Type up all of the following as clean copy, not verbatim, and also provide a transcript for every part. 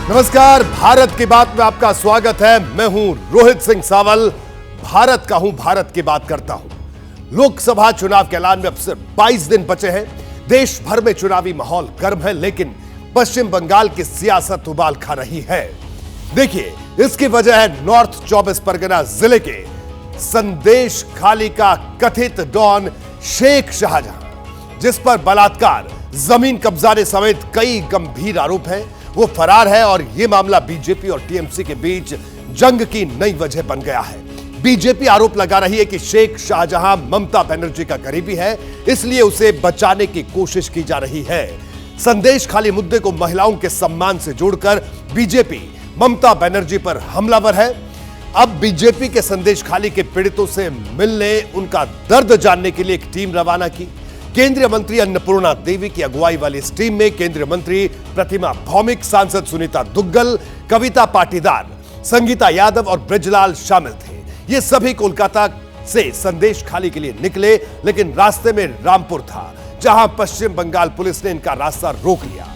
नमस्कार, भारत की बात में आपका स्वागत है। मैं हूं रोहित सिंह सावल, भारत का हूं, भारत की बात करता हूं। लोकसभा चुनाव के ऐलान में अब सिर्फ 22 दिन बचे हैं। देश भर में चुनावी माहौल गर्म है, लेकिन पश्चिम बंगाल की सियासत उबाल खा रही है। देखिए, इसकी वजह है नॉर्थ 24 परगना जिले के संदेश खाली का कथित डॉन शेख शाहजहां, जिस पर बलात्कार, जमीन कब्जाने समेत कई गंभीर आरोप हैं। वो फरार है और यह मामला बीजेपी और टीएमसी के बीच जंग की नई वजह बन गया है। बीजेपी आरोप लगा रही है कि शेख शाहजहां ममता बनर्जी का करीबी है, इसलिए उसे बचाने की कोशिश की जा रही है। संदेश खाली मुद्दे को महिलाओं के सम्मान से जोड़कर बीजेपी ममता बनर्जी पर हमलावर है। अब बीजेपी के संदेश खाली के पीड़ितों से मिलने, उनका दर्द जानने के लिए एक टीम रवाना की। केंद्रीय मंत्री अन्नपूर्णा देवी की अगुवाई वाली इस टीम में केंद्रीय मंत्री प्रतिमा भौमिक, सांसद सुनीता दुग्गल, कविता पाटीदार, संगीता यादव और ब्रिजलाल शामिल थे। ये सभी कोलकाता से संदेश खाली के लिए निकले, लेकिन रास्ते में रामपुर था, जहां पश्चिम बंगाल पुलिस ने इनका रास्ता रोक लिया।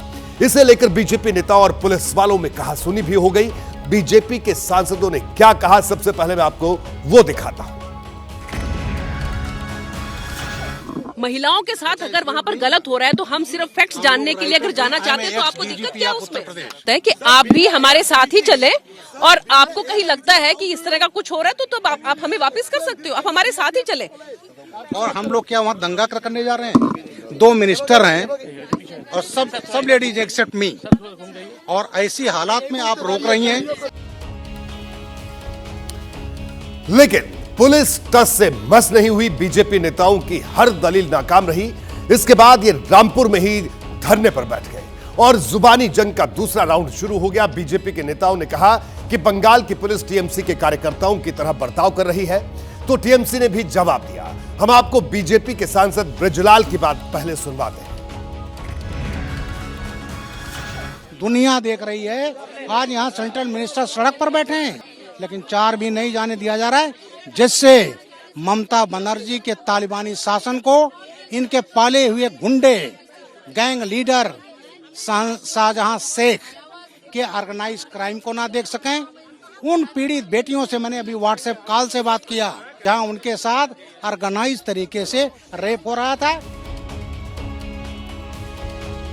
इसे लेकर बीजेपी नेताओं और पुलिस वालों में कहासुनी भी हो गई। बीजेपी के सांसदों ने क्या कहा, सबसे पहले मैं आपको वो दिखाता हूं। महिलाओं के साथ अगर वहाँ पर गलत हो रहा है तो हम सिर्फ फैक्ट्स जानने के लिए अगर जाना चाहते हैं तो आपको दिक्कत क्या उसमें है कि आप भी हमारे साथ ही चले, और आपको कहीं लगता है कि इस तरह का कुछ हो रहा है तो आप हमें वापस कर सकते हो, आप हमारे साथ ही चले। और हम लोग क्या वहाँ दंगा करने जा रहे हैं? 2 मिनिस्टर हैं और सब लेडीज एक्सेप्ट मी, और ऐसी हालात में आप रोक रही हैं। लेकिन पुलिस टस से मस नहीं हुई। बीजेपी नेताओं की हर दलील नाकाम रही। इसके बाद ये रामपुर में ही धरने पर बैठ गए और जुबानी जंग का दूसरा राउंड शुरू हो गया। बीजेपी के नेताओं ने कहा कि बंगाल की पुलिस टीएमसी के कार्यकर्ताओं की तरह बर्ताव कर रही है, तो टीएमसी ने भी जवाब दिया। हम आपको बीजेपी के सांसद ब्रिजलाल की बात पहले सुनवाते हैं। दुनिया देख रही है, आज यहाँ सेंट्रल मिनिस्टर सड़क पर बैठे हैं, लेकिन 4 भी नहीं जाने दिया जा रहा है, जिससे ममता बनर्जी के तालिबानी शासन को इनके पाले हुए गुंडे, गैंग लीडर शाहजहां शेख के ऑर्गेनाइज क्राइम को ना देख सकें। उन पीड़ित बेटियों से मैंने अभी व्हाट्सएप कॉल से बात किया, जहां उनके साथ ऑर्गेनाइज तरीके से रेप हो रहा था।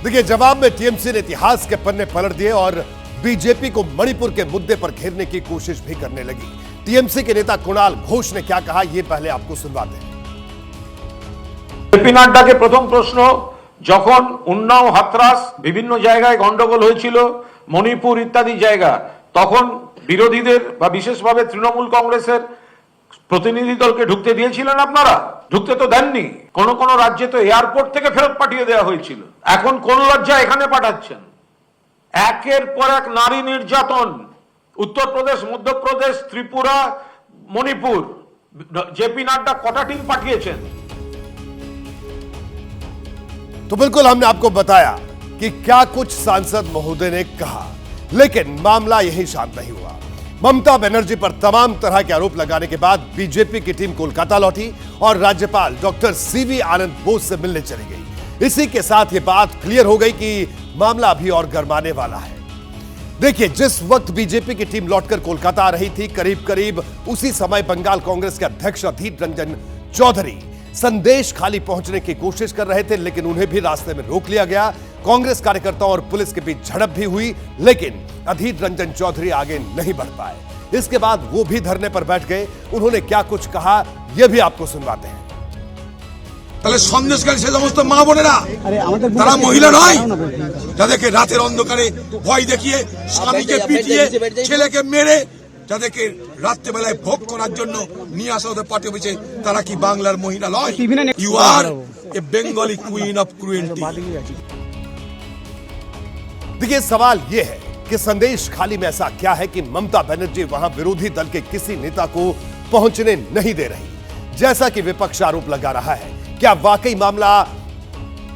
देखिए, जवाब में टीएमसी ने इतिहास के पन्ने पलट दिए और बीजेपी को मणिपुर के मुद्दे पर घेरने की कोशिश भी करने लगी। टीएमसी के नेता कुणाल घोष ने क्या कहा, यह पहले आपको सुनवाते हैं। জেপি নাড্ডাকে প্রথম প্রশ্ন, যখন উন্নাও, হাতরাস, বিভিন্ন জায়গায় গন্ডগোল হয়েছিল, মণিপুর ইত্যাদি জায়গা, তখন বিরোধীদের বা বিশেষভাবে তৃণমূল কংগ্রেসের প্রতিনিধি দলকে ঢুকতে দিয়েছিলেন আপনারা? ঢুকতে তো দেননি। কোন কোন রাজ্যে তো এয়ারপোর্ট থেকে ফেরত পাঠিয়ে দেওয়া হয়েছিল। এখন কোন লজ্জা এখানে পাঠাচ্ছেন? একের পর এক নারী নির্যাতন, উত্তরপ্রদেশ, মধ্যপ্রদেশ, ত্রিপুরা, মণিপুর, জেপি নাড্ডা কটা টিম পাঠিয়েছেন? तो बिल्कुल हमने आपको बताया कि क्या कुछ सांसद महोदय ने कहा, लेकिन मामला यही शांत नहीं हुआ। ममता बनर्जी पर तमाम तरह के आरोप लगाने के बाद बीजेपी की टीम कोलकाता लौटी और राज्यपाल डॉक्टर सीवी आनंद बोस से मिलने चली गई। इसी के साथ यह बात क्लियर हो गई कि मामला अभी और गरमाने वाला है। देखिए, जिस वक्त बीजेपी की टीम लौटकर कोलकाता आ रही थी, करीब करीब उसी समय बंगाल कांग्रेस के अध्यक्ष अधीर रंजन चौधरी संदेश खाली पहुंचने की कोशिश कर रहे थे, लेकिन उन्हें भी रास्ते में रोक लिया गया। कांग्रेस कार्यकर्ताओं और पुलिस के बीच झड़प भी हुई, लेकिन अधीर रंजन चौधरी आगे नहीं बढ़ पाए। इसके बाद वो भी धरने पर बैठ गए। उन्होंने क्या कुछ कहा, यह भी आपको सुनवाते हैं। তাহলে সন্দেশকারী সে সমস্ত মা বোনেরা তারা মহিলা নয়, যাদেরকে রাতের অন্ধকারে ভয় দেখিয়ে, স্বামীকে পিটিয়ে, ছেলেকে মেরে, যাদেরকে রাত্রেবেলায় ভোগ করার জন্য নিয়ে আসা ওদের পার্টি অফিসে, তারা কি বাংলার মহিলা নয়? You are a Bengali queen of cruelty. देखिए, सवाल यह है कि संदेश खाली में ऐसा क्या है कि ममता बनर्जी वहां विरोधी दल के किसी नेता को पहुंचने नहीं दे रही, जैसा कि विपक्ष आरोप लगा रहा है। क्या वाकई मामला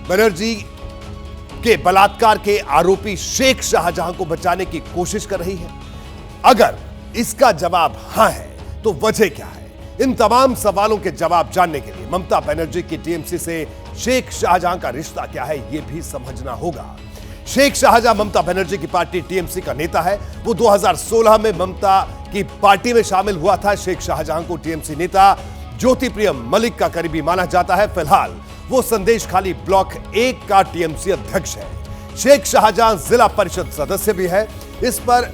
बनर्जी के बलात्कार के आरोपी शेख शाहजहां को बचाने की कोशिश कर रही है? अगर इसका जवाब हां है, तो वजह क्या है? इन तमाम सवालों के जवाब जानने के लिए ममता बनर्जी की टीएमसी से शेख शाहजहां का रिश्ता क्या है, यह भी समझना होगा। शेख शाहजहां ममता बनर्जी की पार्टी टीएमसी का नेता है। वो 2016 में ममता की पार्टी में शामिल हुआ था। शेख शाहजहां को टीएमसी नेता ज्योति प्रिय मलिक का करीबी माना जाता है। फिलहाल वो संदेश खाली ब्लॉक 1 का टीएमसी अध्यक्ष है। शेख शाहजहां जिला परिषद सदस्य भी है। इस पर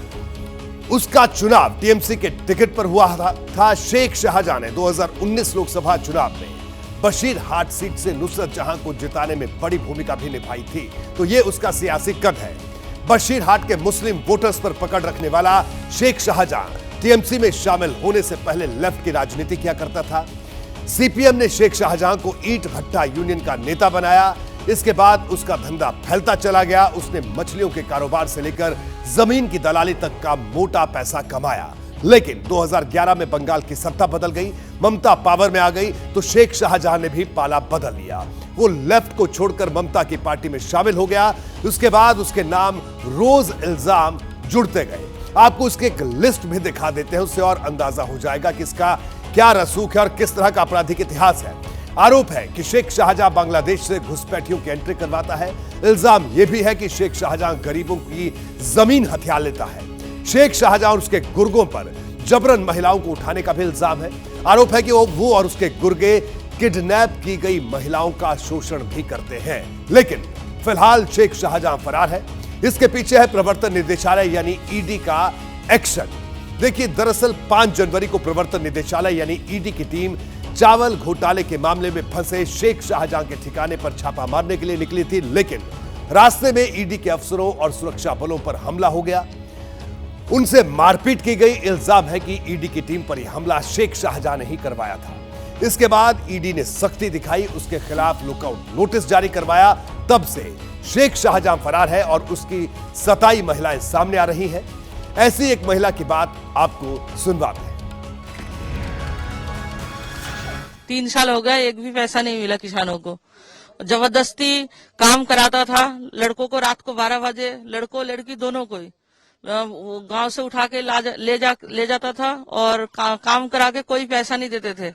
उसका चुनाव टीएमसी के टिकट पर हुआ था। शेख शाहजहां ने 2019 लोकसभा चुनाव में बशीरहाट सीट से नुसरत जहां को जिताने में बड़ी भूमिका भी निभाई थी। तो यह उसका सियासी कद है। बशीरहाट के मुस्लिम वोटर्स पर पकड़ रखने वाला शेख शाहजहां टीएमसी में शामिल होने से पहले लेफ्ट की राजनीति किया करता था। सीपीएम ने शेख शाहजहां को ईंट भट्टा यूनियन का नेता बनाया। इसके बाद उसका धंधा फैलता चला गया। उसने मछलियों के कारोबार से लेकर जमीन की दलाली तक का मोटा पैसा कमाया। लेकिन 2011 में बंगाल की सत्ता बदल गई, ममता पावर में आ गई तो शेख शाहजहां ने भी पाला बदल लिया। वो लेफ्ट को छोड़कर ममता की पार्टी में शामिल हो गया। उसके बाद उसके नाम रोज इल्जाम जुड़ते गए। आपको उसके एक लिस्ट भी दिखा देते हैं, उससे और अंदाजा हो जाएगा कि इसका क्या रसूख है और किस तरह का आपराधिक इतिहास है। आरोप है कि शेख शाहजहां बांग्लादेश से घुसपैठियों की एंट्री करवाता है। इल्जाम यह भी है कि शेख शाहजहां गरीबों की जमीन हथिया लेता है। शेख शाहजहां और उसके गुर्गों पर जबरन महिलाओं को उठाने का भी इल्जाम है। आरोप है कि वो और उसके गुर्गे किडनैप की गई महिलाओं का शोषण भी करते हैं। लेकिन फिलहाल शेख शाहजहां फरार है। इसके पीछे है प्रवर्तन निदेशालय यानी ईडी का एक्शन। देखिए, दरअसल 5 जनवरी को प्रवर्तन निदेशालय यानी ईडी की टीम चावल घोटाले के मामले में फंसे शेख शाहजहां के ठिकाने पर छापा मारने के लिए निकली थी। लेकिन रास्ते में ईडी के अफसरों और सुरक्षा बलों पर हमला हो गया, उनसे मारपीट की गई। इल्जाम है कि ईडी की टीम पर यह हमला शेख शाहजहां ने ही करवाया था। इसके बाद ईडी ने सख्ती दिखाई, उसके खिलाफ लुकआउट नोटिस जारी करवाया। तब से शेख शाहजहां फरार है और उसकी 27 महिलाएं सामने आ रही हैं। ऐसी एक महिला की बात आपको सुनवाते हैं। 3 साल हो गया, एक भी पैसा नहीं मिला किसानों को। जबरदस्ती काम कराता था लड़कों को। रात को 12 बजे लड़कों लड़की दोनों को ही गांव से उठा के ले जाता था और काम करा के कोई पैसा नहीं देते थे।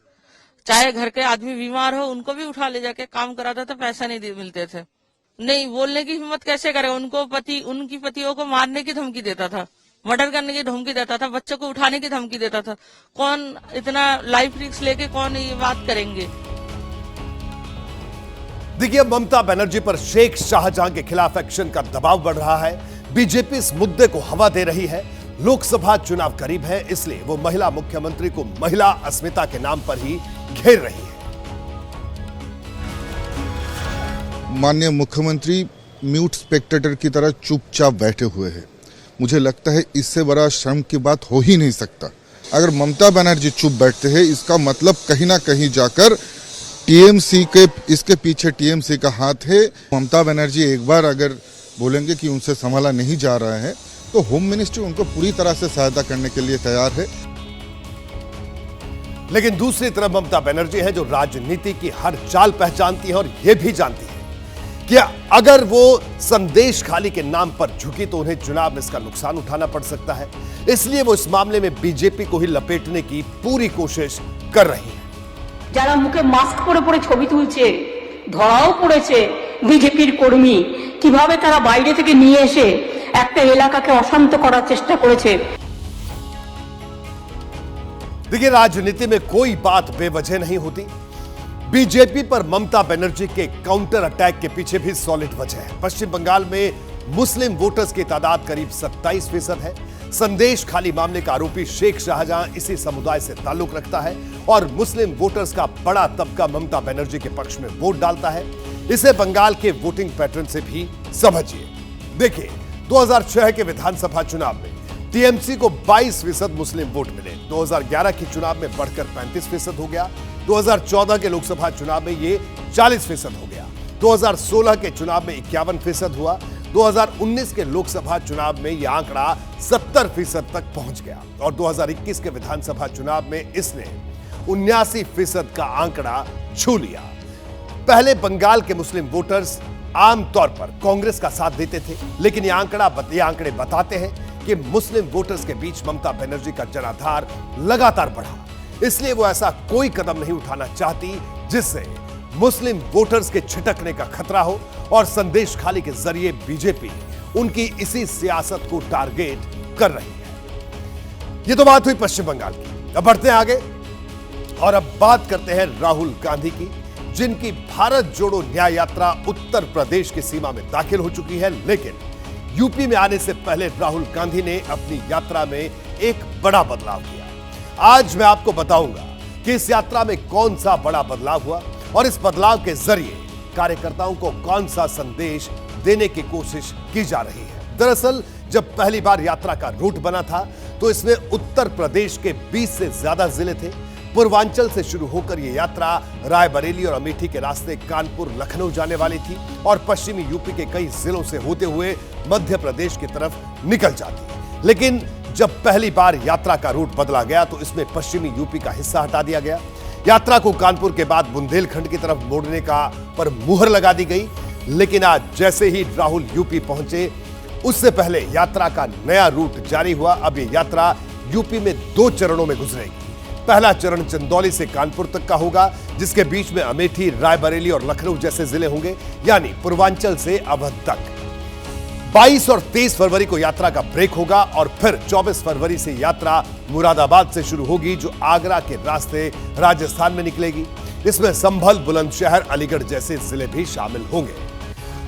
चाहे घर के आदमी बीमार हो उनको भी उठा ले जाके काम कराता था, पैसा नहीं मिलते थे। नहीं बोलने की हिम्मत कैसे करे। उनकी पतियों को मारने की धमकी देता था, मर्डर करने की धमकी देता था, बच्चों को उठाने की धमकी देता था। कौन इतना लाइफ रिस्क लेके कौन ये बात करेंगे। देखिए, ममता बनर्जी पर शेख शाहजहां के खिलाफ एक्शन का दबाव बढ़ रहा है। बीजेपी इस मुद्दे को हवा दे रही है। लोकसभा चुनाव करीब है, इसलिए वो महिला मुख्यमंत्री को महिला अस्मिता के नाम पर ही घेर रही है। माननीय मुख्यमंत्री म्यूट स्पेक्टेटर की तरह चुपचाप बैठे हुए हैं। मुझे लगता है इससे बड़ा शर्म की बात हो ही नहीं सकता। अगर ममता बनर्जी चुप बैठते हैं, इसका मतलब कहीं ना कहीं जाकर टीएमसी के इसके पीछे टीएमसी का हाथ है। ममता बनर्जी एक बार अगर बोलेंगे कि उनसे संभाला नहीं जा रहा है तो होम मिनिस्ट्री उनको पूरी तरह से सहायता करने के लिए तैयार है। लेकिन दूसरी तरफ ममता बनर्जी है जो राजनीति की हर चाल पहचानती है और यह भी जानती है कि अगर वो संदेश खाली के नाम पर झुकी तो उन्हें चुनाव में इसका नुकसान उठाना पड़ सकता है। इसलिए वो इस मामले में बीजेपी को ही लपेटने की पूरी कोशिश कर रही है। যারা মুখে মাস্ক পরে পরে ছবি তুলছে, ধরাও পড়েছে বিজেপির কর্মী, কিভাবে তারা বাইরে থেকে নিয়ে এসে একটা এলাকাকে অশান্ত করার চেষ্টা করেছে। देखिए, राजनीति में कोई बात बेवजह नहीं होती। बीजेपी पर ममता बनर्जी के काउंटर अटैक के पीछे भी सॉलिड वजह है। पश्चिम बंगाल में मुस्लिम वोटर्स की तादाद करीब 27% है। संदेश खाली मामले का आरोपी शेख शाहजहां इसी समुदाय से ताल्लुक रखता है और मुस्लिम वोटर्स का बड़ा तबका ममता बनर्जी के पक्ष में वोट डालता है। इसे बंगाल के वोटिंग पैटर्न से भी समझिए। देखिए, 2006 के विधानसभा चुनाव में टीएमसी को 22% मुस्लिम वोट मिले। 2011 के चुनाव में बढ़कर 35% हो गया। 2014 के लोकसभा चुनाव में ये 40% हो गया। 2016 के चुनाव में 51% हुआ। 2019 के लोकसभा चुनाव में यह आंकड़ा 70% तक पहुंच गया और 2021 के विधानसभा चुनाव में इसने 79% का आंकड़ा छू लिया। पहले बंगाल के मुस्लिम वोटर्स आमतौर पर कांग्रेस का साथ देते थे, लेकिन ये आंकड़े बताते हैं कि मुस्लिम वोटर्स के बीच ममता बनर्जी का जनाधार लगातार बढ़ा। इसलिए वो ऐसा कोई कदम नहीं उठाना चाहती जिससे मुस्लिम वोटर्स के छिटकने का खतरा हो और संदेश खाली के जरिए बीजेपी उनकी इसी सियासत को टारगेट कर रही है। ये तो बात हुई पश्चिम बंगाल की। अब बढ़ते हैं आगे और अब बात करते हैं राहुल गांधी की, जिनकी भारत जोड़ो न्याय यात्रा उत्तर प्रदेश की सीमा में दाखिल हो चुकी है। लेकिन यूपी में आने से पहले राहुल गांधी ने अपनी यात्रा में एक बड़ा बदलाव किया। आज मैं आपको बताऊंगा कि इस यात्रा में कौन सा बड़ा बदलाव हुआ और इस बदलाव के जरिए कार्यकर्ताओं को कौन सा संदेश देने की कोशिश की जा रही है। दरअसल जब पहली बार यात्रा का रूट बना था तो इसमें उत्तर प्रदेश के 20 से ज्यादा जिले थे। पूर्वांचल से शुरू होकर यह यात्रा रायबरेली और अमेठी के रास्ते कानपुर लखनऊ जाने वाली थी और पश्चिमी यूपी के कई जिलों से होते हुए मध्य प्रदेश की तरफ निकल जाती। लेकिन जब पहली बार यात्रा का रूट बदला गया तो इसमें पश्चिमी यूपी का हिस्सा हटा दिया गया। यात्रा को कानपुर के बाद बुंदेलखंड की तरफ मोड़ने का पर मुहर लगा दी गई। लेकिन आज जैसे ही राहुल यूपी पहुंचे उससे पहले यात्रा का नया रूट जारी हुआ। अब यह यात्रा यूपी में 2 चरणों में गुजरेगी। पहला चरण चंदौली से कानपुर तक का होगा, जिसके बीच में अमेठी, रायबरेली और लखनऊ जैसे जिले होंगे, यानी पूर्वांचल से अवध तक। 22 और 23 फरवरी को यात्रा का ब्रेक होगा और फिर 24 फरवरी से यात्रा मुरादाबाद से शुरू होगी, जो आगरा के रास्ते राजस्थान में निकलेगी। इसमें संभल, बुलंदशहर, अलीगढ़ जैसे जिले भी शामिल होंगे।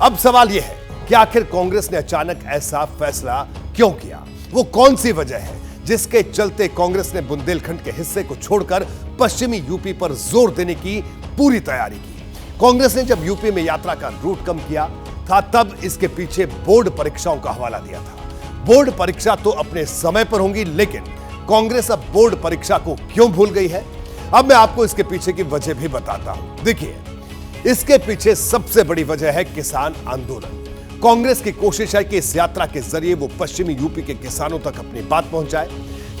अब सवाल यह है कि आखिर कांग्रेस ने अचानक ऐसा फैसला क्यों किया? वो कौन सी वजह है जिसके चलते कांग्रेस ने बुंदेलखंड के हिस्से को छोड़कर पश्चिमी यूपी पर जोर देने की पूरी तैयारी की? कांग्रेस ने जब यूपी में यात्रा का रूट कम किया था तब इसके पीछे बोर्ड परीक्षाओं का हवाला दिया था। बोर्ड परीक्षा तो अपने समय पर होंगी, लेकिन कांग्रेस अब बोर्ड परीक्षा को क्यों भूल गई है? अब मैं आपको इसके पीछे की वजह भी बताता हूं। देखिए, इसके पीछे सबसे बड़ी वजह है किसान आंदोलन। कांग्रेस की कोशिश है कि इस यात्रा के जरिए वो पश्चिमी यूपी के किसानों तक अपनी बात पहुंचाए,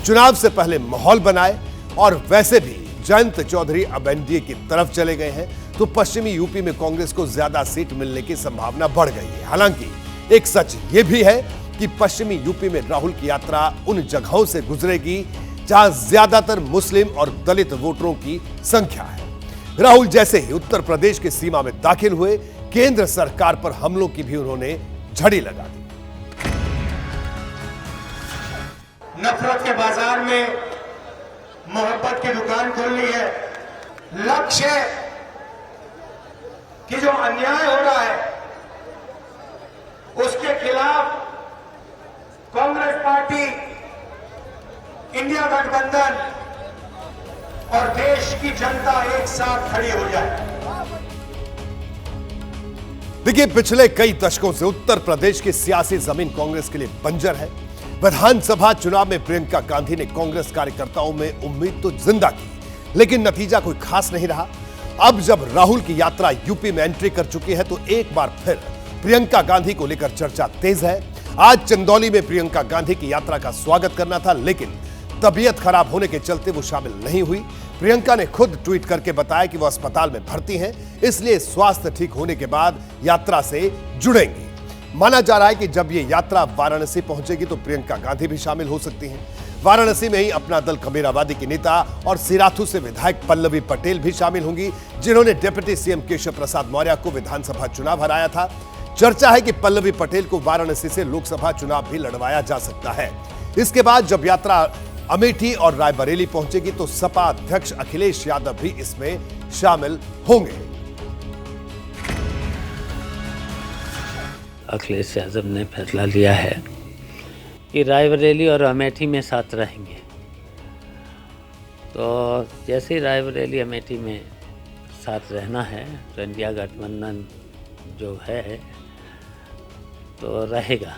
चुनाव से पहले माहौल बनाए। और वैसे भी जयंत चौधरी अब एनडीए की तरफ चले गए हैं तो पश्चिमी यूपी में कांग्रेस को ज्यादा सीट मिलने की संभावना बढ़ गई है। हालांकि एक सच यह भी है कि पश्चिमी यूपी में राहुल की यात्रा उन जगहों से गुजरेगी जहां ज्यादातर मुस्लिम और दलित वोटरों की संख्या है। राहुल जैसे ही उत्तर प्रदेश की सीमा में दाखिल हुए, केंद्र सरकार पर हमलों की भी उन्होंने झड़ी लगा दी। नफरत के बाजार में मोहब्बत की दुकान खोलनी है। लक्ष्य है कि जो अन्याय हो रहा है उसके खिलाफ कांग्रेस पार्टी, इंडिया गठबंधन और देश की जनता एक साथ खड़ी हो जाए। देखिए, पिछले कई दशकों से उत्तर प्रदेश की सियासी जमीन कांग्रेस के लिए बंजर है। विधानसभा चुनाव में प्रियंका गांधी ने कांग्रेस कार्यकर्ताओं में उम्मीद तो जिंदा की, लेकिन नतीजा कोई खास नहीं रहा। अब जब राहुल की यात्रा यूपी में एंट्री कर चुकी है तो एक बार फिर प्रियंका गांधी को लेकर चर्चा तेज है। आज चंदौली में प्रियंका गांधी की यात्रा का स्वागत करना था, लेकिन तबीयत खराब होने के चलते वो शामिल नहीं हुई। प्रियंका ने खुद ट्वीट करके बताया कि वो अस्पताल में भर्ती हैं, इसलिए स्वास्थ्य ठीक होने के बाद यात्रा से जुड़ेंगी। माना जा रहा है कि जब ये यात्रा वाराणसी पहुंचेगी तो प्रियंका गांधी भी शामिल हो सकती हैं। वाराणसी में ही अपना दल कबीराबादी की नेता और सिराथू से विधायक पल्लवी पटेल भी शामिल होंगी, जिन्होंने डिप्टी सीएम केशव प्रसाद मौर्य को विधानसभा चुनाव हराया था। चर्चा है कि पल्लवी पटेल को वाराणसी से लोकसभा चुनाव भी लड़वाया जा सकता है। इसके बाद जब यात्रा अमेठी और रायबरेली पहुंचेगी तो सपा अध्यक्ष अखिलेश यादव भी इसमें शामिल होंगे। अखिलेश यादव ने फैसला लिया है कि रायबरेली और अमेठी में साथ रहेंगे। तो जैसे ही रायबरेली अमेठी में साथ रहना है तो इंडिया गठबंधन जो है तो रहेगा।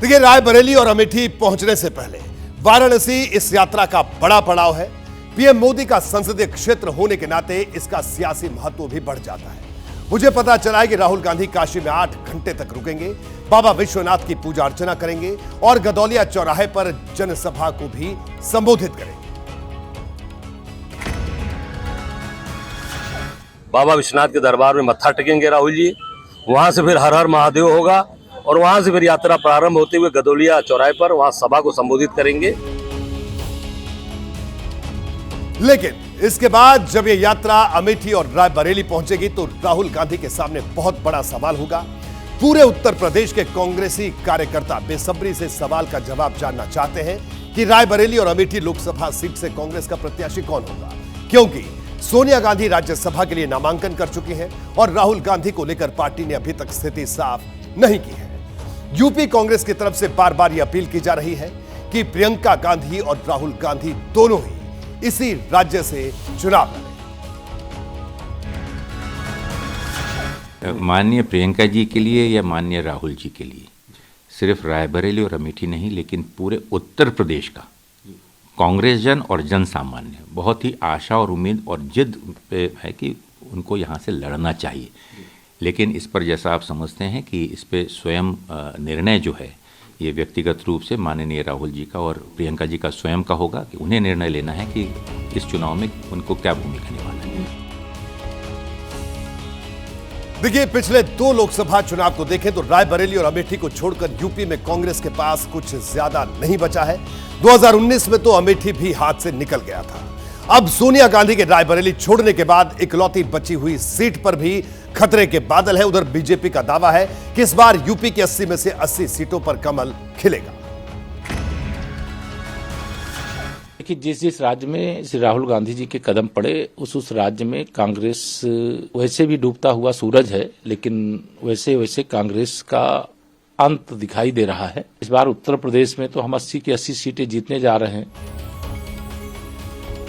देखिए, रायबरेली और अमेठी पहुंचने से पहले वाराणसी इस यात्रा का बड़ा पड़ाव है। पीएम मोदी का संसदीय क्षेत्र होने के नाते इसका सियासी महत्व भी बढ़ जाता है। मुझे पता चला है कि राहुल गांधी काशी में 8 घंटे तक रुकेंगे, बाबा विश्वनाथ की पूजा अर्चना करेंगे और गदौलिया चौराहे पर जनसभा को भी संबोधित करेंगे। बाबा विश्वनाथ के दरबार में मत्था टेकेंगे राहुल जी, वहां से फिर हर हर महादेव होगा और वहां से फिर यात्रा प्रारंभ होते हुए गदौलिया चौराहे पर वहां सभा को संबोधित करेंगे। लेकिन इसके बाद जब ये यात्रा अमेठी और रायबरेली पहुंचेगी तो राहुल गांधी के सामने बहुत बड़ा सवाल होगा। पूरे उत्तर प्रदेश के कांग्रेसी कार्यकर्ता बेसब्री से सवाल का जवाब जानना चाहते हैं कि रायबरेली और अमेठी लोकसभा सीट से कांग्रेस का प्रत्याशी कौन होगा, क्योंकि सोनिया गांधी राज्यसभा के लिए नामांकन कर चुकी हैं और राहुल गांधी को लेकर पार्टी ने अभी तक स्थिति साफ नहीं की है। यूपी कांग्रेस की तरफ से बार बार यह अपील की जा रही है कि प्रियंका गांधी और राहुल गांधी दोनों ही इसी राज्य से चुनाव लड़ें। माननीय प्रियंका जी के लिए या माननीय राहुल जी के लिए सिर्फ रायबरेली और अमेठी नहीं, लेकिन पूरे उत्तर प्रदेश का कांग्रेस जन और जन सामान्य बहुत ही आशा और उम्मीद और जिद पे है कि उनको यहाँ से लड़ना चाहिए। लेकिन इस पर जैसा आप समझते हैं कि इस पे स्वयं निर्णय जो है ये व्यक्तिगत रूप से माननीय राहुल जी का और प्रियंका जी का स्वयं का होगा कि उन्हें निर्णय लेना है कि इस चुनाव में उनको क्या भूमिका निभाना है। देखिए, पिछले 2 लोकसभा चुनाव को देखें तो रायबरेली और अमेठी को छोड़कर यूपी में कांग्रेस के पास कुछ ज्यादा नहीं बचा है। 2019 में तो अमेठी भी हाथ से निकल गया था। अब सोनिया गांधी के रायबरेली छोड़ने के बाद इकलौती बची हुई सीट पर भी खतरे के बादल है। उधर बीजेपी का दावा है कि इस बार यूपी की 80 में से 80 सीटों पर कमल खिलेगा। देखिए, जिस जिस राज्य में श्री राहुल गांधी जी के कदम पड़े उस राज्य में कांग्रेस वैसे भी डूबता हुआ सूरज है, लेकिन वैसे वैसे कांग्रेस का अंत दिखाई दे रहा है। इस बार उत्तर प्रदेश में तो हम 80 की 80 सीटें जीतने जा रहे हैं।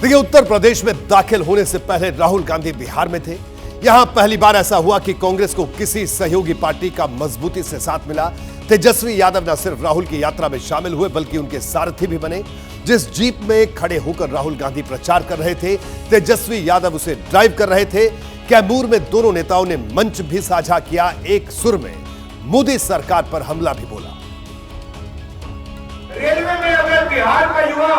देखिए, उत्तर प्रदेश में दाखिल होने से पहले राहुल गांधी बिहार में थे। यहां पहली बार ऐसा हुआ कि कांग्रेस को किसी सहयोगी पार्टी का मजबूती से साथ मिला। तेजस्वी यादव न सिर्फ राहुल की यात्रा में शामिल हुए बल्कि उनके सारथी भी बने। जिस जीप में खड़े होकर राहुल गांधी प्रचार कर रहे थे, तेजस्वी यादव उसे ड्राइव कर रहे थे। कैमूर में दोनों नेताओं ने मंच भी साझा किया। एक सुर में मोदी सरकार पर हमला भी बोला। रेलवे में अगर बिहार का युवा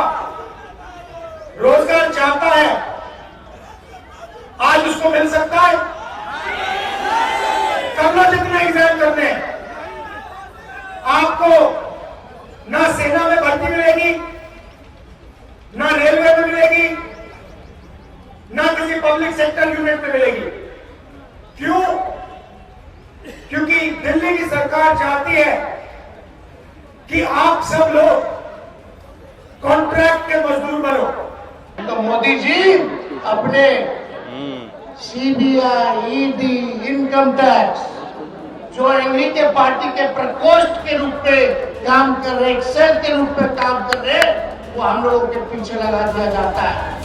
रोजगार चाहता है, आज उसको मिल सकता है। करना जितने एग्जाम करने, आपको ना सेना में भर्ती मिलेगी, ना रेलवे में मिलेगी, ना किसी पब्लिक सेक्टर यूनिट में मिलेगी। क्यों? क्योंकि दिल्ली की सरकार चाहती है कि आप सब लोग कॉन्ट्रैक्ट के मजदूर बनो। तो मोदी जी अपने सीबीआई, ईडी, इनकम टैक्स जो एनडी के पार्टी के प्रकोष्ठ के रूप में काम कर रहे, एक सेल के रूप में काम कर रहे, वो हम लोगों के पीछे लगा दिया जाता है।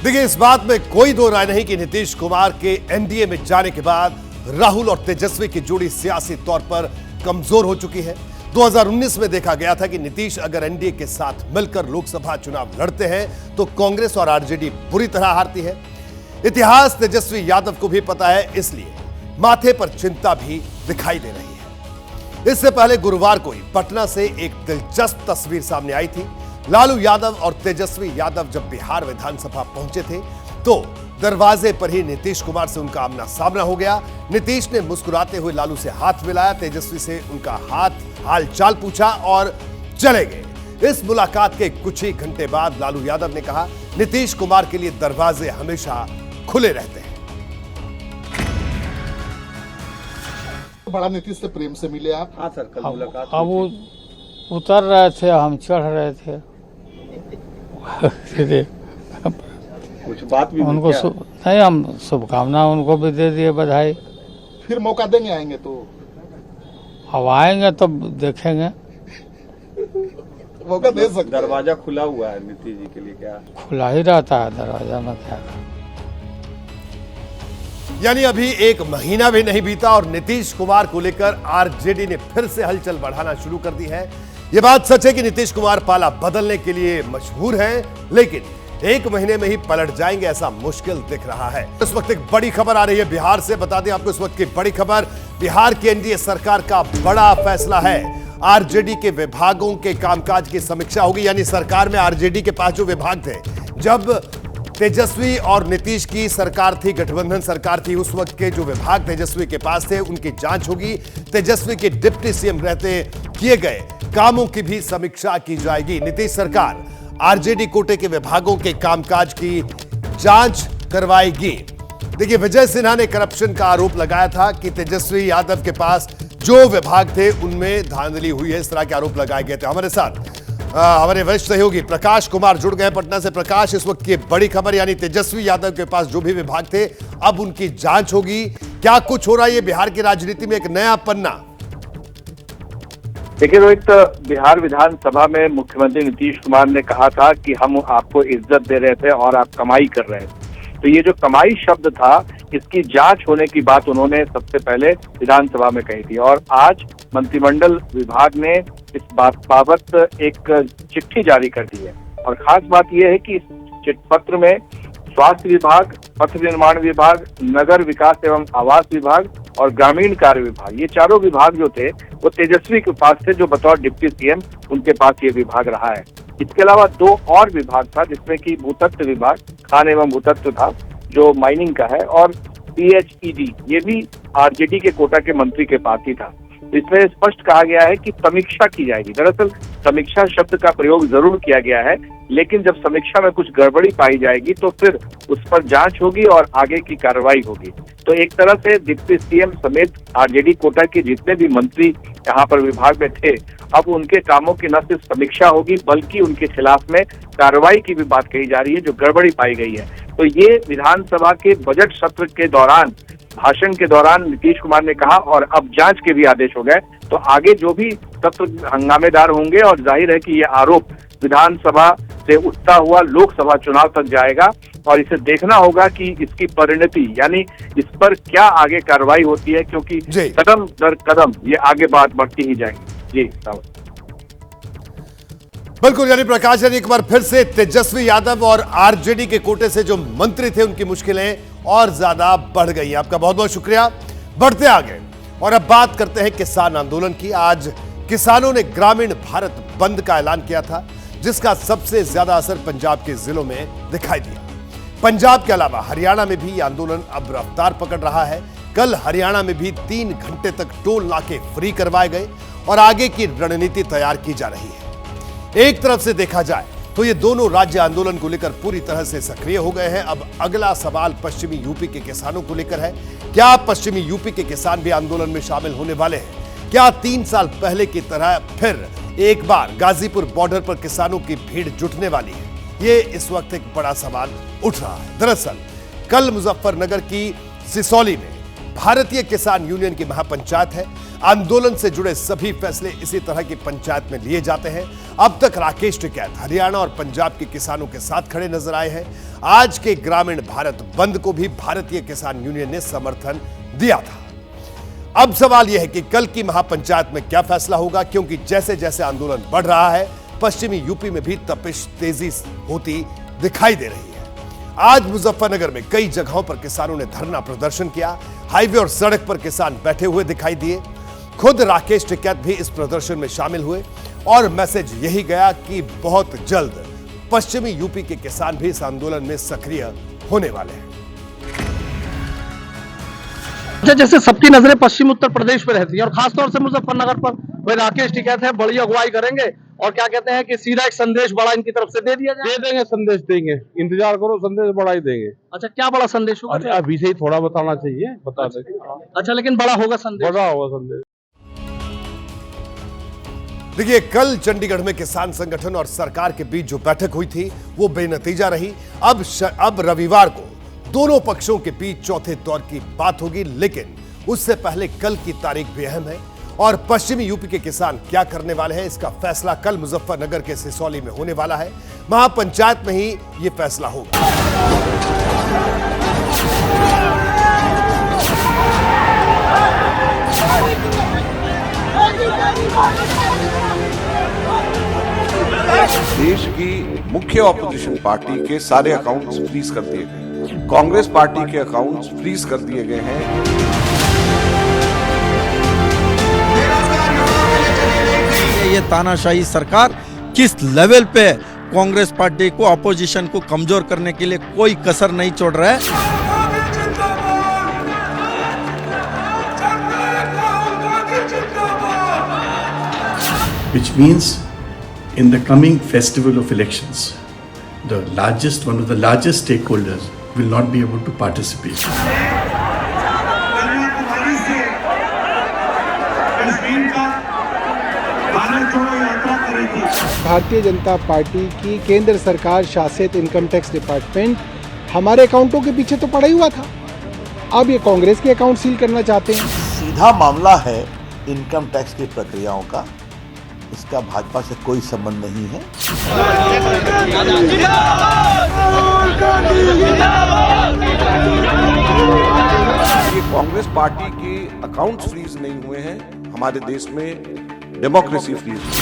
देखिए, इस बात में कोई दो राय नहीं कि नीतीश कुमार के एनडीए में जाने के बाद राहुल और तेजस्वी की जोड़ी सियासी तौर पर कमजोर हो चुकी है। 2019 में देखा गया था कि नीतीश अगर एनडीए के साथ मिलकर लोकसभा चुनाव लड़ते हैं तो कांग्रेस और आरजेडी बुरी तरह हारती है। इतिहास तेजस्वी यादव को भी पता है, इसलिए माथे पर चिंता भी दिखाई दे रही है। इससे पहले गुरुवार को ही पटना से एक दिलचस्प तस्वीर सामने आई थी। लालू यादव और तेजस्वी यादव जब बिहार विधानसभा पहुंचे थे तो दरवाजे पर ही नीतीश कुमार से उनका आमना सामना हो गया। नीतीश ने मुस्कुराते हुए लालू से हाथ मिलाया, तेजस्वी से उनका हाल चाल पूछा और चले गए। इस मुलाकात के कुछ ही घंटे बाद लालू यादव ने कहा, नीतीश कुमार के लिए दरवाजे हमेशा खुले रहते हैं। बड़ा नीतीश से प्रेम से मिले आप? हाँ सर, कल मुलाकात। अब वो उतर रहे थे, हम चढ़ रहे थे। कुछ बात भी उनको नहीं, हम शुभकामना उनको भी दे दिए, बधाई। फिर मौका देंगे, आएंगे तो? अब आएंगे तो देखेंगे, मौका दे सकते। दरवाजा खुला हुआ है नीतीश जी के लिए, क्या खुला ही रहता है दरवाजा में, क्या। यानी अभी 1 महीना भी नहीं बीता और नीतीश कुमार को लेकर आरजेडी ने फिर से हलचल बढ़ाना शुरू कर दी है। यह बात सच है कि नीतीश कुमार पाला बदलने के लिए मशहूर हैं, लेकिन 1 महीने में ही पलट जाएंगे ऐसा मुश्किल दिख रहा है। इस वक्त एक बड़ी खबर आ रही है बिहार से। बता दें आपको इस वक्त की बड़ी खबर, बिहार की एनडीए सरकार का बड़ा फैसला है। आरजेडी के विभागों के कामकाज की समीक्षा होगी। यानी सरकार में आरजेडी के 5 जो विभाग थे, जब तेजस्वी और नीतीश की सरकार थी, गठबंधन सरकार थी, उस वक्त के जो विभाग तेजस्वी के पास थे उनकी जांच होगी। तेजस्वी के डिप्टी सीएम रहते किए गए कामों की भी समीक्षा की जाएगी। नीतीश सरकार आरजेडी कोटे के विभागों के कामकाज की जांच करवाएगी। देखिए, विजय सिन्हा ने करप्शन का आरोप लगाया था कि तेजस्वी यादव के पास जो विभाग थे उनमें धांधली हुई है, इस तरह के आरोप लगाए गए थे। हमारे साथ हमारे वरिष्ठ सहयोगी प्रकाश कुमार जुड़ गए पटना से। प्रकाश, इस वक्त की बड़ी खबर, यानी तेजस्वी यादव के पास जो भी विभाग थे अब उनकी जांच होगी। क्या कुछ हो रहा है ये बिहार की राजनीति में एक नया पन्ना? देखिए रोहित, बिहार विधानसभा में मुख्यमंत्री नीतीश कुमार ने कहा था कि हम आपको इज्जत दे रहे थे और आप कमाई कर रहे थे। तो ये जो कमाई शब्द था, इसकी जांच होने की बात उन्होंने सबसे पहले विधानसभा में कही थी। और आज मंत्रिमंडल विभाग ने इस बात बाबत एक चिट्ठी जारी कर दी है। और खास बात यह है कि इस चिट्ठी में स्वास्थ्य विभाग, पथ निर्माण विभाग, नगर विकास एवं आवास विभाग और ग्रामीण कार्य विभाग, ये चारों विभाग जो थे वो तेजस्वी के पास थे, जो बतौर डिप्टी सीएम उनके पास ये विभाग रहा है। इसके अलावा 2 और विभाग था, जिसमें कि भूतत्व विभाग, खान एवं भूतत्व था जो माइनिंग का है, और PHED ये भी आरजेडी के कोटा के मंत्री के पास ही था। इसमें स्पष्ट कहा गया है कि समीक्षा की जाएगी। दरअसल समीक्षा शब्द का प्रयोग जरूर किया गया है, लेकिन जब समीक्षा में कुछ गड़बड़ी पाई जाएगी तो फिर उस पर जांच होगी और आगे की कार्रवाई होगी। तो एक तरह से डिप्टी सीएम समेत आरजेडी कोटा के जितने भी मंत्री यहाँ पर विभाग में थे, अब उनके कामों की न सिर्फ समीक्षा होगी बल्कि उनके खिलाफ में कार्रवाई की भी बात कही जा रही है जो गड़बड़ी पाई गई है। तो ये विधानसभा के बजट सत्र के दौरान, भाषण के दौरान नीतीश कुमार ने कहा, और अब जांच के भी आदेश हो गए। तो आगे जो भी सत्र हंगामेदार होंगे, और जाहिर है कि ये आरोप विधानसभा से उठता हुआ लोकसभा चुनाव तक जाएगा और इसे देखना होगा कि इसकी परिणति, यानी इस पर क्या आगे कार्रवाई होती है, क्योंकि कदम दर कदम ये आगे बात बढ़ती ही जाएगी। जी बिल्कुल, यानी प्रकाश, यानी एक बार फिर से तेजस्वी यादव और आरजेडी के कोटे से जो मंत्री थे उनकी मुश्किलें और ज्यादा बढ़ गई। आपका बहुत बहुत शुक्रिया। बढ़ते आगे और अब बात करते हैं किसान आंदोलन की। आज किसानों ने ग्रामीण भारत बंद का ऐलान किया था, जिसका सबसे ज्यादा असर पंजाब के जिलों में दिखाई दिया। पंजाब के अलावा हरियाणा में भी आंदोलन अब रफ्तार पकड़ रहा है। कल हरियाणा में भी 3 घंटे तक टोल नाके फ्री करवाए गए और आगे की रणनीति तैयार की जा रही है। एक तरफ से देखा जाए तो ये दोनों राज्य आंदोलन को लेकर पूरी तरह से सक्रिय हो गए हैं। अब अगला सवाल पश्चिमी यूपी के किसानों को लेकर है। क्या पश्चिमी यूपी के किसान भी आंदोलन में शामिल होने वाले हैं? क्या 3 साल पहले की तरह फिर एक बार गाजीपुर बॉर्डर पर किसानों की भीड़ जुटने वाली है? ये इस वक्त एक बड़ा सवाल उठ रहा है। दरअसल कल मुजफ्फरनगर की सिसौली में भारतीय किसान यूनियन की महापंचायत है। आंदोलन से जुड़े सभी फैसले इसी तरह की पंचायत में लिए जाते हैं। अब तक राकेश टिकैत हरियाणा और पंजाब के किसानों के साथ खड़े नजर आए हैं। आज के ग्रामीण भारत बंद को भी भारतीय किसान यूनियन ने समर्थन दिया था। अब सवाल यह है कि कल की महापंचायत में क्या फैसला होगा, क्योंकि जैसे जैसे आंदोलन बढ़ रहा है पश्चिमी यूपी में भी तपिश तेजी होती दिखाई दे रही है। आज मुजफ्फरनगर में कई जगहों पर किसानों ने धरना प्रदर्शन किया। हाईवे और सड़क पर किसान बैठे हुए दिखाई दिए। खुद राकेश टिकैत भी इस प्रदर्शन में शामिल हुए और मैसेज यही गया कि बहुत जल्द पश्चिमी यूपी के किसान भी इस आंदोलन में सक्रिय होने वाले हैं। जैसे सबकी नजरें पश्चिम उत्तर प्रदेश पे रहती है और खासतौर से मुजफ्फरनगर पर, वे राकेश टिकैत है, बड़ी अगुवाई करेंगे और क्या कहते हैं कि सीधा एक संदेश बड़ा इनकी तरफ से दे दिया जाए। दे देंगे, संदेश देंगे, इंतजार करो, संदेश बड़ा ही देंगे। अच्छा, क्या बड़ा संदेश होगा? अभी से ही थोड़ा बताना चाहिए, बता देंगे। अच्छा, लेकिन बड़ा होगा संदेश? बड़ा होगा संदेश। देखिए, कल चंडीगढ़ में किसान संगठन और सरकार के बीच जो बैठक हुई थी वो बेनतीजा रही। अब रविवार को दोनों पक्षों के बीच चौथे दौर की बात होगी, लेकिन उससे पहले कल की तारीख भी अहम है और पश्चिमी यूपी के किसान क्या करने वाले हैं इसका फैसला कल मुजफ्फरनगर के सिसौली में होने वाला है। महापंचायत में ही यह फैसला होगा। देश की मुख्य ऑपोजिशन पार्टी के सारे अकाउंट्स फ्रीज कर दिए गए। कांग्रेस पार्टी के अकाउंट्स फ्रीज कर दिए गए हैं। ये तानाशाही सरकार किस लेवल पे कांग्रेस पार्टी को, अपोजिशन को कमजोर करने के लिए कोई कसर नहीं छोड़ रहा है। Which means In the coming festival of elections, one of the largest stakeholders will not be able to participate. Bharatiya Janata party की केंद्र सरकार शासित इनकम टैक्स डिपार्टमेंट हमारे अकाउंटों के पीछे तो पड़ा ही हुआ था। अब ये कांग्रेस के अकाउंट सील करना चाहते हैं। सीधा मामला है इनकम टैक्स की प्रक्रियाओं का, इसका भाजपा से कोई संबंध नहीं है। ये कांग्रेस पार्टी के अकाउंट्स फ्रीज नहीं हुए हैं, हमारे देश में डेमोक्रेसी फ्रीज हुई।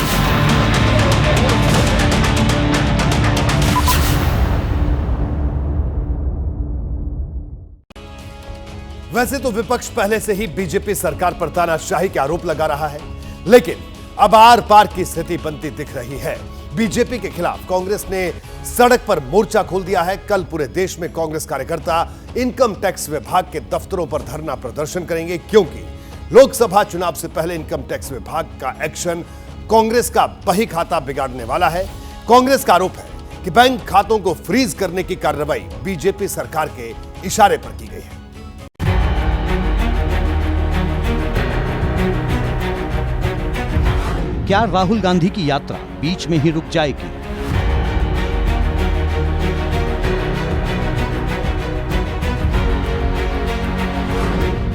वैसे तो विपक्ष पहले से ही बीजेपी सरकार पर तानाशाही के आरोप लगा रहा है, लेकिन अब आर पार की स्थिति बनती दिख रही है। बीजेपी के खिलाफ कांग्रेस ने सड़क पर मोर्चा खोल दिया है। कल पूरे देश में कांग्रेस कार्यकर्ता इनकम टैक्स विभाग के दफ्तरों पर धरना प्रदर्शन करेंगे, क्योंकि लोकसभा चुनाव से पहले इनकम टैक्स विभाग का एक्शन कांग्रेस का बही खाता बिगाड़ने वाला है। कांग्रेस का आरोप है कि बैंक खातों को फ्रीज करने की कार्रवाई बीजेपी सरकार के इशारे पर की गई है। क्या राहुल गांधी की यात्रा बीच में ही रुक जाएगी?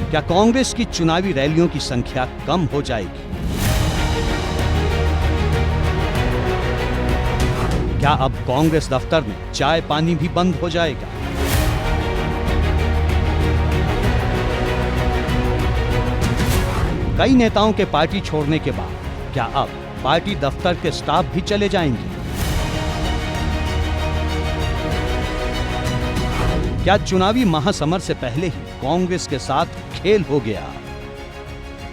क्या कांग्रेस की चुनावी रैलियों की संख्या कम हो जाएगी? क्या अब कांग्रेस दफ्तर में चाय पानी भी बंद हो जाएगा? कई नेताओं के पार्टी छोड़ने के बाद क्या अब पार्टी दफ्तर के स्टाफ भी चले जाएंगे? क्या चुनावी महासमर से पहले ही कांग्रेस के साथ खेल हो गया?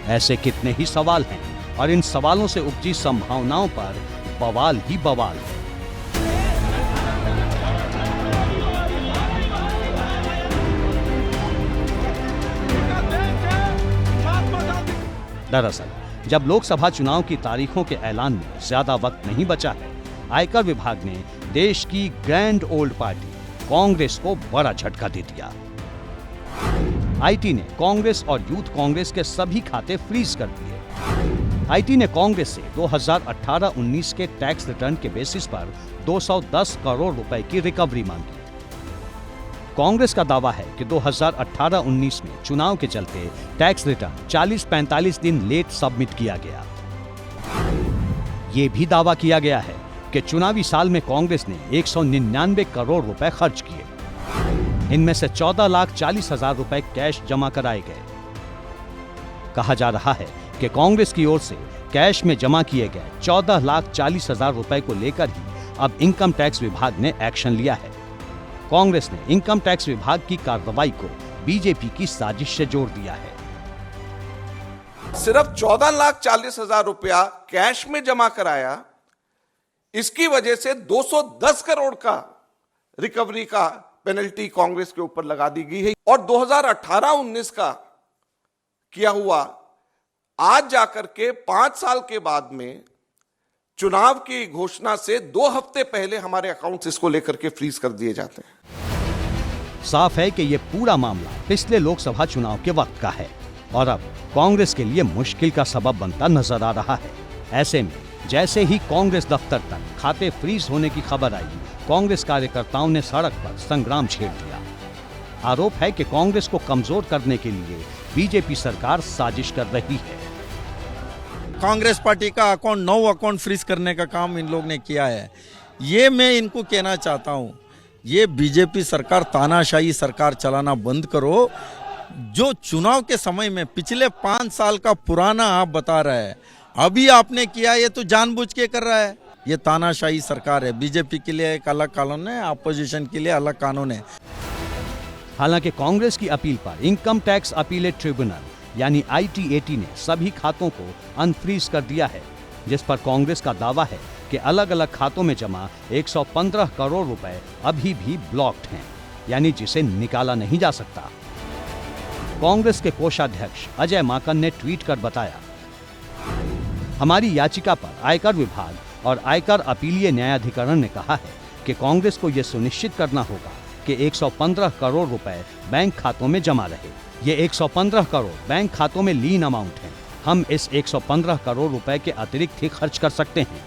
ऐसे कितने ही सवाल हैं और इन सवालों से उपजी संभावनाओं पर बवाल ही बवाल है। दरअसल जब लोकसभा चुनाव की तारीखों के ऐलान में ज्यादा वक्त नहीं बचा है, आयकर विभाग ने देश की ग्रैंड ओल्ड पार्टी कांग्रेस को बड़ा झटका दे दिया। आईटी ने कांग्रेस और यूथ कांग्रेस के सभी खाते फ्रीज कर दिए। आईटी ने कांग्रेस से 2018-19 के टैक्स रिटर्न के बेसिस पर 210 करोड़ रुपए की रिकवरी मांगी। कांग्रेस का दावा है कि 2018-19 में चुनाव के चलते टैक्स रिटर्न 40-45 दिन लेट सबमिट किया गया। यह भी दावा किया गया है कि चुनावी साल में कांग्रेस ने 199 करोड़ रुपए खर्च किए। इनमें से 14,40,000 रुपए कैश जमा कराए गए। कहा जा रहा है कि कांग्रेस की ओर से कैश में जमा किए गए 14,40,000 रुपए को लेकर ही अब इनकम टैक्स विभाग ने एक्शन लिया है। कांग्रेस ने इनकम टैक्स विभाग की कार्रवाई को बीजेपी की साजिश से जोड़ दिया है। सिर्फ 14,40,000 रुपया कैश में जमा कराया, इसकी वजह से 210 करोड़ का रिकवरी का पेनल्टी कांग्रेस के ऊपर लगा दी गई है। और 2018-19 का किया हुआ आज जाकर के 5 साल के बाद में चुनाव की घोषणा से 2 हफ्ते पहले हमारे अकाउंट्स इसको लेकर के फ्रीज कर दिए जाते हैं। साफ है कि यह पूरा मामला पिछले लोकसभा चुनाव के वक्त का है और अब कांग्रेस के लिए मुश्किल का सबब बनता नजर आ रहा है। ऐसे में जैसे ही कांग्रेस दफ्तर तक खाते फ्रीज होने की खबर आई, कांग्रेस कार्यकर्ताओं ने सड़क पर संग्राम छेड़ दिया। आरोप है कि कांग्रेस को कमजोर करने के लिए बीजेपी सरकार साजिश कर रही है। कांग्रेस पार्टी का अकाउंट 9 अकाउंट फ्रीज करने का काम इन लोग ने किया है। ये मैं इनको कहना चाहता हूँ, ये बीजेपी सरकार तानाशाही सरकार चलाना बंद करो। जो चुनाव के समय में पिछले 5 साल का पुराना आप बता रहे हैं, अभी आपने किया, ये तो जानबूझ के कर रहा है। ये तानाशाही सरकार है। बीजेपी के लिए एक अलग कानून है, अपोजिशन के लिए अलग कानून है। हालांकि कांग्रेस की अपील पर इनकम टैक्स अपीलेट ट्रिब्यूनल यानी ITAT ने सभी खातों को अनफ्रीज कर दिया है, जिस पर कांग्रेस का दावा है कि अलग अलग खातों में जमा 115 करोड़ रुपए अभी भी ब्लॉक्ड हैं, यानी जिसे निकाला नहीं जा सकता। कांग्रेस के कोषाध्यक्ष अजय माकन ने ट्वीट कर बताया, हमारी याचिका पर आयकर विभाग और आयकर अपीलीय न्यायाधिकरण ने कहा है कि कांग्रेस को यह सुनिश्चित करना होगा कि 115 करोड़ रुपए बैंक खातों में जमा रहे। ये 115 करोड़ बैंक खातों में लीन अमाउंट है। हम इस 115 करोड़ रुपए के अतिरिक्त ही खर्च कर सकते हैं।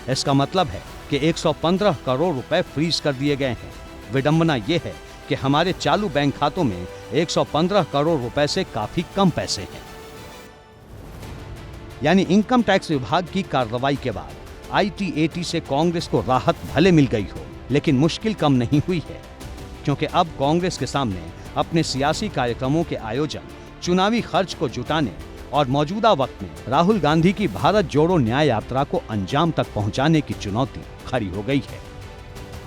इसका मतलब है कि 115 करोड़ रुपए फ्रीज कर दिए गए हैं। विडंबना यह है कि हमारे चालू बैंक खातों में 115 करोड़ रुपए से काफी कम पैसे हैं। यानी इनकम टैक्स विभाग की कार्रवाई के बाद IT-AT से कांग्रेस को राहत भले मिल गई हो, लेकिन मुश्किल कम नहीं हुई है, क्योंकि अब कांग्रेस के सामने अपने सियासी कार्यक्रमों के आयोजन, चुनावी खर्च को जुटाने और मौजूदा वक्त में राहुल गांधी की भारत जोड़ो न्याय यात्रा को अंजाम तक पहुंचाने की चुनौती खड़ी हो गई है।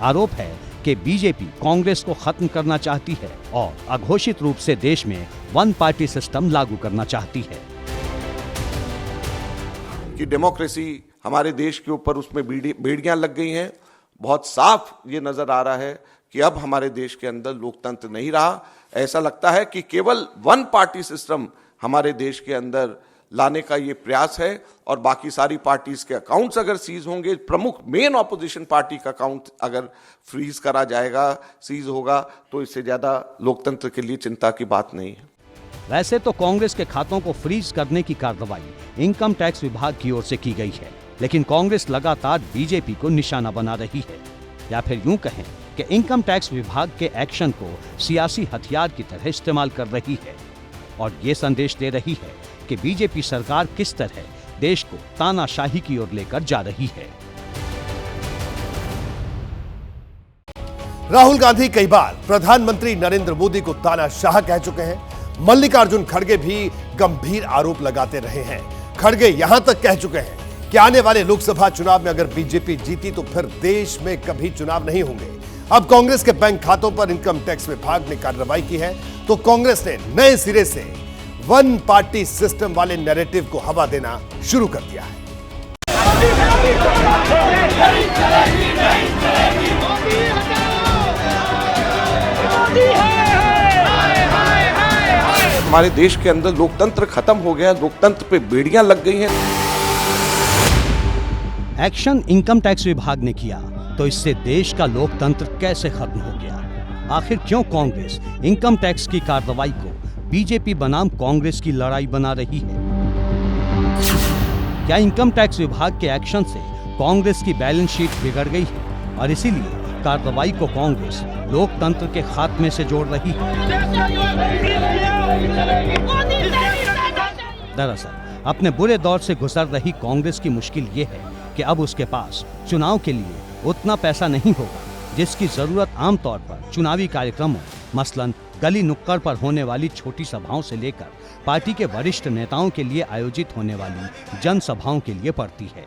आरोप है कि बीजेपी कांग्रेस को खत्म करना चाहती है और अघोषित रूप से देश में वन पार्टी सिस्टम लागू करना चाहती है। कि डेमोक्रेसी हमारे देश के ऊपर उसमें बेड़ियां लग गई हैं। बहुत साफ ये नजर आ रहा है कि अब हमारे देश के अंदर लोकतंत्र नहीं रहा। ऐसा लगता है कि केवल वन पार्टी सिस्टम हमारे देश के अंदर लाने का ये प्रयास है और बाकी सारी पार्टीज के अकाउंट्स अगर सीज होंगे, प्रमुख मेन ऑपोजिशन पार्टी का अकाउंट अगर फ्रीज करा जाएगा, सीज होगा, तो इससे ज्यादा लोकतंत्र के लिए चिंता की बात नहीं है। वैसे तो कांग्रेस के खातों को फ्रीज करने की कार्रवाई इनकम टैक्स विभाग की ओर से की गई है, लेकिन कांग्रेस लगातार बीजेपी को निशाना बना रही है, या फिर यूं कहें कि इनकम टैक्स विभाग के एक्शन को सियासी हथियार की तरह इस्तेमाल कर रही है और ये संदेश दे रही है कि बीजेपी सरकार किस तरह देश को तानाशाही की ओर लेकर जा रही है। राहुल गांधी कई बार प्रधानमंत्री नरेंद्र मोदी को तानाशाह कह चुके हैं। मल्लिकार्जुन खड़गे भी गंभीर आरोप लगाते रहे हैं। खड़गे यहां तक कह चुके हैं कि आने वाले लोकसभा चुनाव में अगर बीजेपी जीती तो फिर देश में कभी चुनाव नहीं होंगे। अब कांग्रेस के बैंक खातों पर इनकम टैक्स विभाग ने कार्रवाई की है तो कांग्रेस ने नए सिरे से वन पार्टी सिस्टम वाले नैरेटिव को हवा देना शुरू कर दिया है। हमारे देश के अंदर लोकतंत्र खत्म हो गया, लोकतंत्र पे बेड़ियां लग गई हैं। एक्शन इनकम टैक्स विभाग ने किया तो इससे देश का लोकतंत्र कैसे खत्म हो गया? आखिर क्यों कांग्रेस इनकम टैक्स की कार्रवाई को बीजेपी बनाम कांग्रेस की लड़ाई बना रही है? क्या इनकम टैक्स विभाग के एक्शन से कांग्रेस की बैलेंस शीट बिगड़ गई है और इसीलिए कार्रवाई को कांग्रेस लोकतंत्र के खात्मे से जोड़ रही है? दरअसल अपने बुरे दौर से गुजर रही कांग्रेस की मुश्किल ये है कि अब उसके पास चुनाव के लिए उतना पैसा नहीं होगा जिसकी जरूरत आमतौर पर चुनावी कार्यक्रमों, मसलन गली नुक्कड़ पर होने वाली छोटी सभाओं से लेकर पार्टी के वरिष्ठ नेताओं के लिए आयोजित होने वाली जनसभाओं के लिए पड़ती है।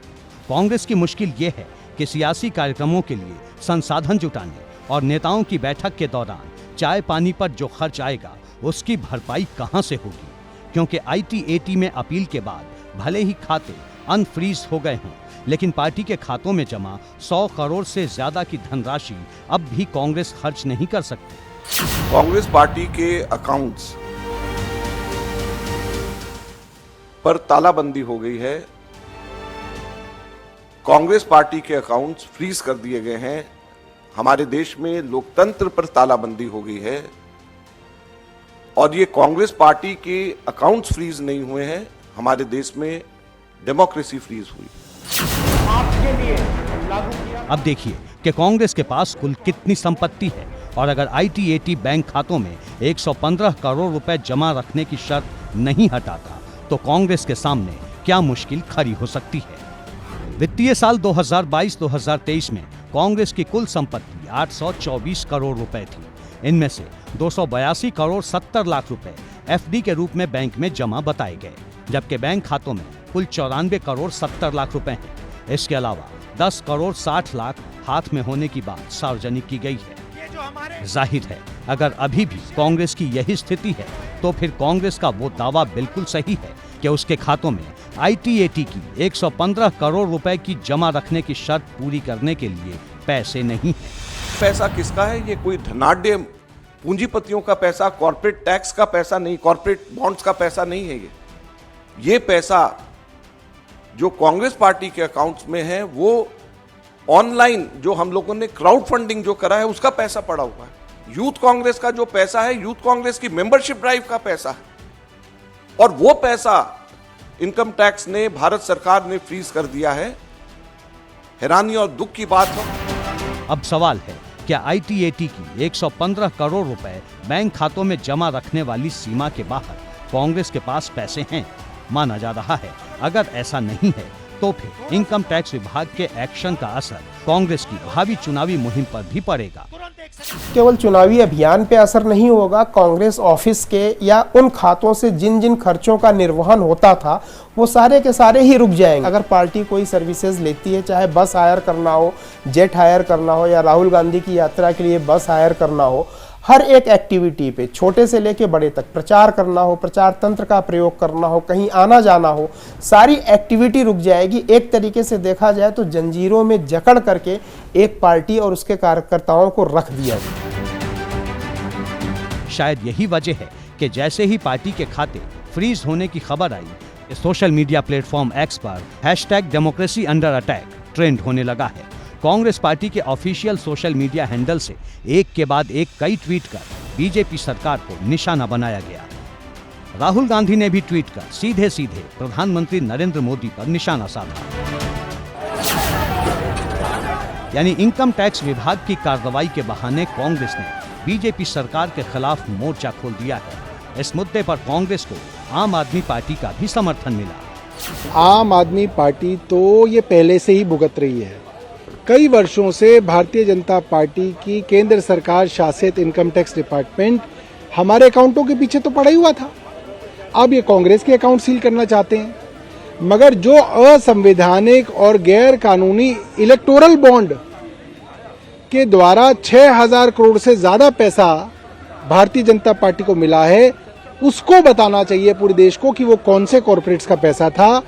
कांग्रेस की मुश्किल ये है कि सियासी कार्यक्रमों के लिए संसाधन जुटाने और नेताओं की बैठक के दौरान चाय पानी पर जो खर्च आएगा उसकी भरपाई कहां से होगी, क्योंकि IT-AT में अपील के बाद भले ही खाते अनफ्रीज हो गए हों, लेकिन पार्टी के खातों में जमा 100 करोड़ से ज्यादा की धनराशि अब भी कांग्रेस खर्च नहीं कर सकती। कांग्रेस पार्टी के अकाउंट्स पर तालाबंदी हो गई है। कांग्रेस पार्टी के अकाउंट्स फ्रीज कर दिए गए हैं। हमारे देश में लोकतंत्र पर तालाबंदी हो गई है और ये कांग्रेस पार्टी के अकाउंट्स फ्रीज नहीं हुए हैं, हमारे देश में डेमोक्रेसी फ्रीज हुई। आपके लिए लागू किया। अब देखिए कि कांग्रेस के पास कुल कितनी संपत्ति है और अगर IT-AT बैंक खातों में 115 करोड़ रुपए जमा रखने की शर्त नहीं हटाता तो कांग्रेस के सामने क्या मुश्किल खड़ी हो सकती है। वित्तीय साल 2022-2023 में कांग्रेस की कुल संपत्ति 824 करोड़ रुपए थी। इनमें से 282 करोड़ 70 लाख रुपए FD के रूप में बैंक में जमा बताए गए, जबकि बैंक खातों में कुल 94 करोड़ 70 लाख रुपए हैं। इसके अलावा 10 करोड़ 60 लाख हाथ में होने की बात सार्वजनिक की गई है। जाहिर है अगर अभी भी कांग्रेस की यही स्थिति है तो फिर कांग्रेस का वो दावा बिल्कुल सही है कि उसके खातों में IT-AT की 115 करोड़ रुपए की जमा रखने की शर्त पूरी करने के लिए पैसे नहीं है। पैसा किसका है? ये कोई धनाढ्य पूंजीपतियों का पैसा, कॉर्पोरेट टैक्स का पैसा नहीं, कॉर्पोरेट बॉन्ड्स का पैसा नहीं है। ये पैसा जो कांग्रेस पार्टी के अकाउंट्स में है वो ऑनलाइन जो हम लोगों ने क्राउड फंडिंग जो करा है उसका पैसा पड़ा हुआ है। यूथ कांग्रेस का जो पैसा है यूथ कांग्रेस की मेंबरशिप ड्राइव का पैसा है, और वो पैसा इनकम टैक्स ने, भारत सरकार ने फ्रीज कर दिया है। हैरानी और दुख की बात है। अब सवाल है, क्या ITAT की 115 करोड़ रुपए बैंक खातों में जमा रखने वाली सीमा के बाहर कांग्रेस के पास पैसे हैं? माना जा रहा है अगर ऐसा नहीं है तो फिर इनकम टैक्स विभाग के एक्शन का असर कांग्रेस की भावी चुनावी मुहिम पर भी पड़ेगा। केवल चुनावी अभियान पे असर नहीं होगा, कांग्रेस ऑफिस के या उन खातों से जिन जिन खर्चों का निर्वहन होता था वो सारे के सारे ही रुक जाएंगे। अगर पार्टी कोई सर्विसेज लेती है, चाहे बस हायर करना हो, जेट हायर करना हो, या राहुल गांधी की यात्रा के लिए बस हायर करना हो, हर एक एक्टिविटी पे छोटे से लेके बड़े तक प्रचार करना हो, प्रचार तंत्र का प्रयोग करना हो, कहीं आना जाना हो, सारी एक्टिविटी रुक जाएगी। एक तरीके से देखा जाए तो जंजीरों में जकड़ करके एक पार्टी और उसके कार्यकर्ताओं को रख दिया गया। शायद यही वजह है कि जैसे ही पार्टी के खाते फ्रीज होने की खबर आई, सोशल मीडिया प्लेटफॉर्म एक्स पर #डेमोक्रेसी अंडर अटैक ट्रेंड होने लगा है। कांग्रेस पार्टी के ऑफिशियल सोशल मीडिया हैंडल से एक के बाद एक कई ट्वीट कर बीजेपी सरकार को निशाना बनाया गया। राहुल गांधी ने भी ट्वीट कर सीधे सीधे प्रधानमंत्री नरेंद्र मोदी पर निशाना साधा। यानी इनकम टैक्स विभाग की कार्रवाई के बहाने कांग्रेस ने बीजेपी सरकार के खिलाफ मोर्चा खोल दिया है। इस मुद्दे पर कांग्रेस को आम आदमी पार्टी का भी समर्थन मिला। आम आदमी पार्टी तो ये पहले से ही भुगत रही है। कई वर्षों से भारतीय जनता पार्टी की केंद्र सरकार शासित इनकम टैक्स डिपार्टमेंट हमारे अकाउंटों के पीछे तो पड़ा ही हुआ था। अब ये कांग्रेस के अकाउंट सील करना चाहते हैं, मगर जो असंवैधानिक और गैर कानूनी इलेक्टोरल बॉन्ड के द्वारा 6000 करोड़ से ज्यादा पैसा भारतीय जनता पार्टी को मिला है, उसको बताना चाहिए पूरे देश को कि वो कौन से कॉर्पोरेट्स का पैसा था।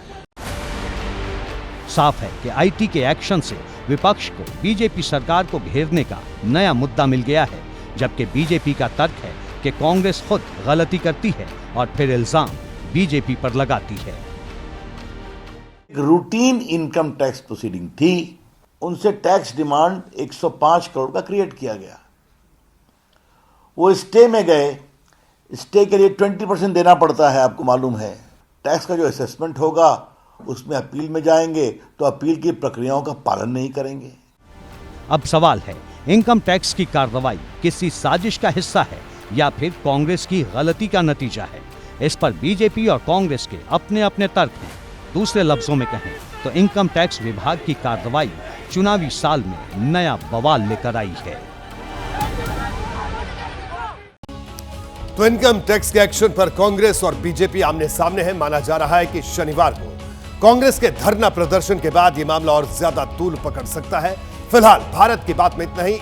साफ है कि IT के एक्शन से विपक्ष को बीजेपी सरकार को घेरने का नया मुद्दा मिल गया है, जबकि बीजेपी का तर्क है कि कांग्रेस खुद गलती करती है और फिर इल्जाम बीजेपी पर लगाती है। रूटीन इनकम टैक्स प्रोसीडिंग थी, उनसे टैक्स डिमांड 105 करोड़ का क्रिएट किया गया। वो स्टे में गए, स्टे के लिए 20% देना पड़ता है, आपको मालूम है। टैक्स का जो असेसमेंट होगा उसमें अपील में जाएंगे तो अपील की प्रक्रियाओं का पालन नहीं करेंगे। अब सवाल है, इनकम टैक्स की कार्रवाई किसी साजिश का हिस्सा है या फिर कांग्रेस की गलती का नतीजा है? इस पर बीजेपी और कांग्रेस के अपने अपने तर्क हैं। दूसरे लफ्जों में कहें तो इनकम टैक्स विभाग की कार्रवाई चुनावी साल में नया बवाल लेकर आई है। तो इनकम टैक्स के एक्शन पर कांग्रेस और बीजेपी आमने सामने है। माना जा रहा है कि शनिवार को कांग्रेस के धरना प्रदर्शन के बाद यह मामला और ज्यादा तूल पकड़ सकता है। फिलहाल भारत की बात में इतना ही।